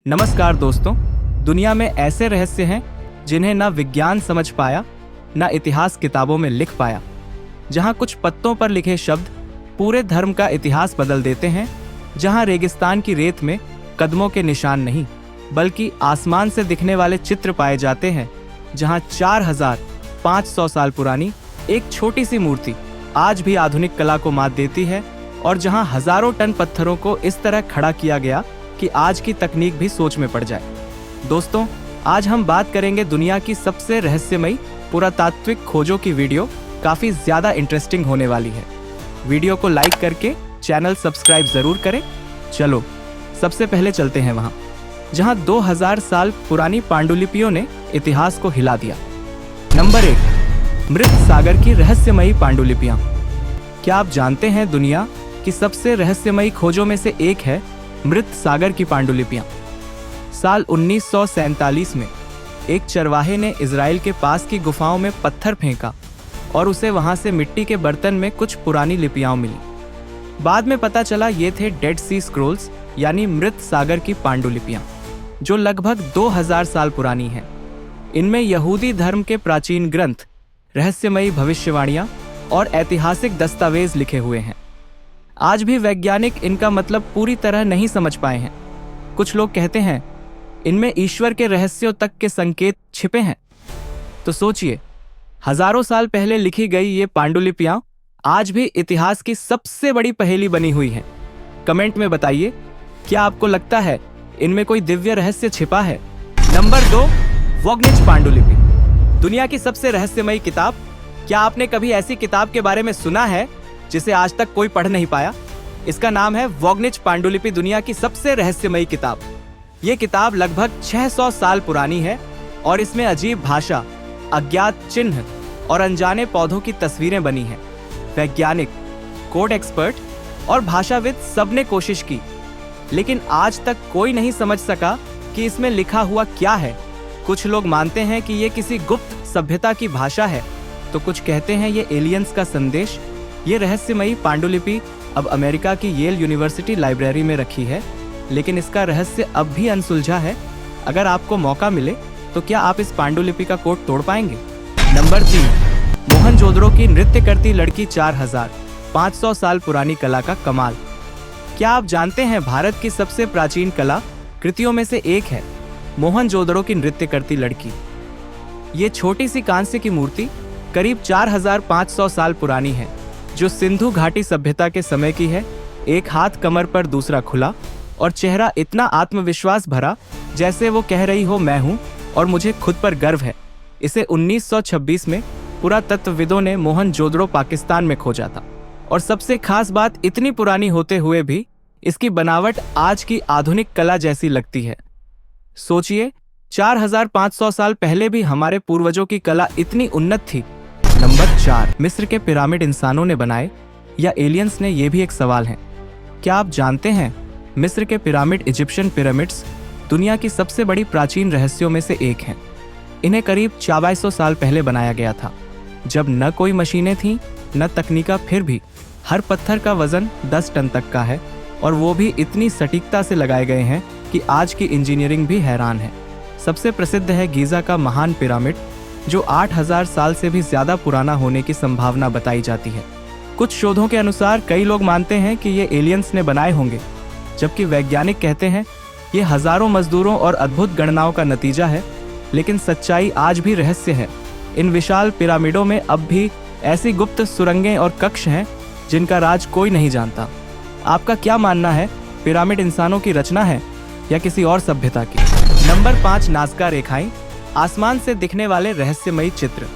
नमस्कार दोस्तों, दुनिया में ऐसे रहस्य हैं जिन्हें ना विज्ञान समझ पाया, ना इतिहास किताबों में लिख पाया। जहां कुछ पत्तों पर लिखे शब्द पूरे धर्म का इतिहास बदल देते हैं, जहां रेगिस्तान की रेत में कदमों के निशान नहीं बल्कि आसमान से दिखने वाले चित्र पाए जाते हैं, जहां 4500 साल पुरानी एक छोटी सी मूर्ति आज भी आधुनिक कला को मात देती है, और जहां हजारों टन पत्थरों को इस तरह खड़ा किया गया कि आज की तकनीक भी सोच में पड़ जाए। दोस्तों, आज हम बात करेंगे दुनिया की सबसे रहस्यमयी पुरातात्विक खोजों की। वीडियो काफी ज्यादा इंटरेस्टिंग होने वाली है। वीडियो को लाइक करके चैनल सब्सक्राइब जरूर करें। चलो सबसे पहले चलते हैं वहां जहां 2000 साल पुरानी पांडुलिपियों ने इतिहास को हिला दिया। नंबर 1, मृत सागर की रहस्यमयी पांडुलिपियां। क्या आप जानते हैं दुनिया की सबसे रहस्यमयी खोजों में से एक है मृत सागर की पांडुलिपियां। साल 1947 में एक चरवाहे ने इजराइल के पास की गुफाओं में पत्थर फेंका और उसे वहां से मिट्टी के बर्तन में कुछ पुरानी लिपियां मिली। बाद में पता चला ये थे डेड सी स्क्रोल्स यानी मृत सागर की पांडुलिपियां, जो लगभग 2000 साल पुरानी हैं। इनमें यहूदी धर्म के प्राचीन ग्रंथ, रहस्यमयी भविष्यवाणियां और ऐतिहासिक दस्तावेज लिखे हुए हैं। आज भी वैज्ञानिक इनका मतलब पूरी तरह नहीं समझ पाए हैं। कुछ लोग कहते हैं इनमें ईश्वर के रहस्यों तक के संकेत छिपे हैं। तो सोचिए, हजारों साल पहले लिखी गई ये पांडुलिपियां आज भी इतिहास की सबसे बड़ी पहेली बनी हुई हैं। कमेंट में बताइए, क्या आपको लगता है इनमें कोई दिव्य रहस्य छिपा है? नंबर 2, वोगनिच पांडुलिपि, दुनिया की सबसे रहस्यमयी किताब। क्या आपने कभी ऐसी किताब के बारे में सुना है जिसे आज तक कोई पढ़ नहीं पाया? इसका नाम है वोगनिच पांडुलिपि, दुनिया की सबसे रहस्यमयी किताब। ये किताब लगभग 600 साल पुरानी है और इसमें अजीब भाषा, अज्ञात चिन्ह और अनजाने पौधों की तस्वीरें बनी हैं। वैज्ञानिक, कोड एक्सपर्ट और भाषाविद सबने कोशिश की, लेकिन आज तक कोई नहीं समझ सका कि इसमें लिखा हुआ क्या है। कुछ लोग मानते हैं कि ये किसी गुप्त सभ्यता की भाषा है, तो कुछ कहते हैं ये एलियंस का संदेश। ये रहस्यमयी पांडुलिपि अब अमेरिका की येल यूनिवर्सिटी लाइब्रेरी में रखी है, लेकिन इसका रहस्य अब भी अनसुलझा है। अगर आपको मौका मिले तो क्या आप इस पांडुलिपि का कोड तोड़ पाएंगे? नंबर 3, मोहनजोदड़ो की नृत्य करती लड़की, 4500 साल पुरानी कला का कमाल। क्या आप जानते हैं भारत की सबसे प्राचीन कला कृतियों में से एक है मोहनजोदड़ो की नृत्य करती लड़की। ये छोटी सी कांस्य की मूर्ति करीब 4500 साल पुरानी है, जो सिंधु घाटी सभ्यता के समय की है। एक हाथ कमर पर, दूसरा खुला, और चेहरा इतना आत्मविश्वास भरा जैसे वो कह रही हो, मैं हूं और मुझे खुद पर गर्व है। इसे 1926 में पुरातत्वविदों ने मोहनजोदड़ो, पाकिस्तान में खोजा था। और सबसे खास बात, इतनी पुरानी होते हुए भी इसकी बनावट आज की आधुनिक कला जैसी लगती है। सोचिए, 4500 साल पहले भी हमारे पूर्वजों की कला इतनी उन्नत थी। नंबर 4, मिस्र के पिरामिड इंसानों ने बनाए या एलियंस ने? ये भी एक सवाल है। क्या आप जानते हैं मिस्र के पिरामिड, इजिप्शियन पिरामिड्स, दुनिया की सबसे बड़ी प्राचीन रहस्यों में से एक हैं। इन्हें करीब 2400 साल पहले बनाया गया था, जब न कोई मशीनें थीं न तकनीका। फिर भी हर पत्थर का वजन 10 टन तक का है, और वो भी इतनी सटीकता से लगाए गए हैं कि आज की इंजीनियरिंग भी हैरान है। सबसे प्रसिद्ध है गीजा का महान पिरामिड, जो 8000 साल से भी ज्यादा पुराना होने की संभावना बताई जाती है। कुछ शोधों के अनुसार कई लोग मानते हैं कि ये एलियंस ने बनाए होंगे, जबकि वैज्ञानिक कहते हैं ये हजारों मजदूरों और अद्भुत गणनाओं का नतीजा है। लेकिन सच्चाई आज भी रहस्य है। इन विशाल पिरामिडों में अब भी ऐसी गुप्त सुरंगें और कक्ष हैं जिनका राज कोई नहीं जानता। आपका क्या मानना है, पिरामिड इंसानों की रचना है या किसी और सभ्यता की? नंबर 5, नाज़का रेखाएं, आसमान से दिखने वाले रहस्यमयी चित्र।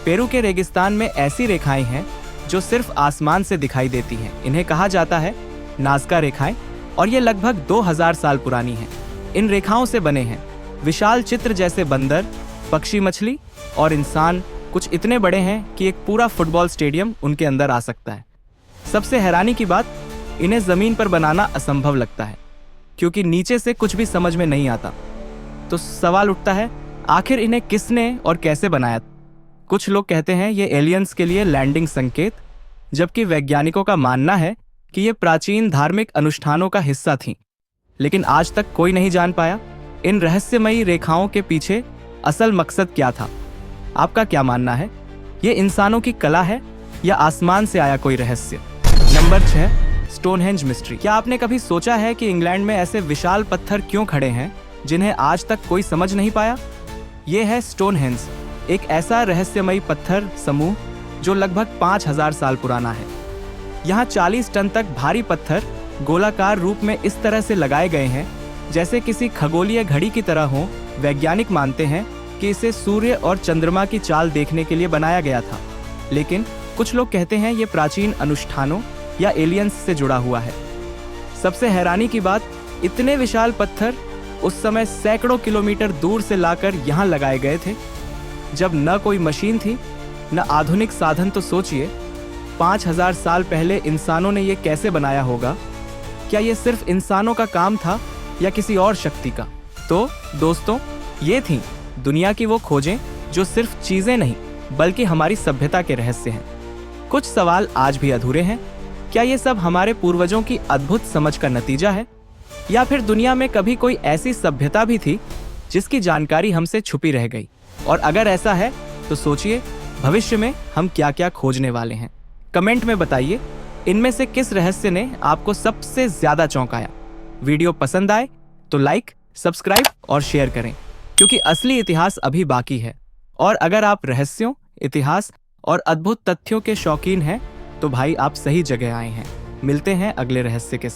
पेरू के रेगिस्तान में ऐसी रेखाएं हैं जो सिर्फ आसमान से दिखाई देती हैं। इन्हें कहा जाता है नाज़का रेखाएं, और ये लगभग 2000 साल पुरानी हैं। इन रेखाओं से बने हैं विशाल चित्र, जैसे बंदर, पक्षी, मछली और इंसान। कुछ इतने बड़े हैं कि एक पूरा फुटबॉल स्टेडियम उनके अंदर आ सकता है। सबसे हैरानी की बात, इन्हें जमीन पर बनाना असंभव लगता है, क्योंकि नीचे से कुछ भी समझ में नहीं आता। तो सवाल उठता है, आखिर इन्हें किसने और कैसे बनाया? कुछ लोग कहते हैं ये एलियंस के लिए लैंडिंग संकेत, जबकि वैज्ञानिकों का मानना है कि ये प्राचीन धार्मिक अनुष्ठानों का हिस्सा थीं। लेकिन आज तक कोई नहीं जान पाया इन रहस्यमयी रेखाओं के पीछे असल मकसद क्या था? आपका क्या मानना है? ये इंसानों की कला है या आसमान से आया कोई रहस्य? Number 6, Stonehenge mystery. क्या आपने कभी सोचा है कि इंग्लैंड में ऐसे विशाल पत्थर क्यों खड़े हैं जिन्हें आज तक कोई समझ नहीं पाया? ये है स्टोनहेंज, एक ऐसा रहस्यमयी पत्थर समूह जो लगभग 5000 साल पुराना है। यहाँ 40 टन तक भारी पत्थर गोलाकार रूप में इस तरह से लगाए गए हैं जैसे किसी खगोलीय घड़ी की तरह हो। वैज्ञानिक मानते हैं कि इसे सूर्य और चंद्रमा की चाल देखने के लिए बनाया गया था, लेकिन कुछ लोग कहते हैं ये प्राचीन अनुष्ठानों या एलियंस से जुड़ा हुआ है। सबसे हैरानी की बात, इतने विशाल पत्थर उस समय सैकड़ों किलोमीटर दूर से लाकर यहाँ लगाए गए थे, जब न कोई मशीन थी न आधुनिक साधन। तो सोचिए 5000 साल पहले इंसानों ने ये कैसे बनाया होगा? क्या ये सिर्फ इंसानों का काम था या किसी और शक्ति का? तो दोस्तों, ये थी दुनिया की वो खोजें जो सिर्फ चीजें नहीं बल्कि हमारी सभ्यता के रहस्य हैं। कुछ सवाल आज भी अधूरे हैं। क्या ये सब हमारे पूर्वजों की अद्भुत समझ का नतीजा है, या फिर दुनिया में कभी कोई ऐसी सभ्यता भी थी जिसकी जानकारी हमसे छुपी रह गई? और अगर ऐसा है तो सोचिए भविष्य में हम क्या क्या खोजने वाले हैं। कमेंट में बताइए इनमें से किस रहस्य ने आपको सबसे ज्यादा चौंकाया। वीडियो पसंद आए तो लाइक, सब्सक्राइब और शेयर करें, क्योंकि असली इतिहास अभी बाकी है। और अगर आप रहस्यों, इतिहास और अद्भुत तथ्यों के शौकीन हैं तो भाई आप सही जगह आए हैं। मिलते हैं अगले रहस्य के साथ।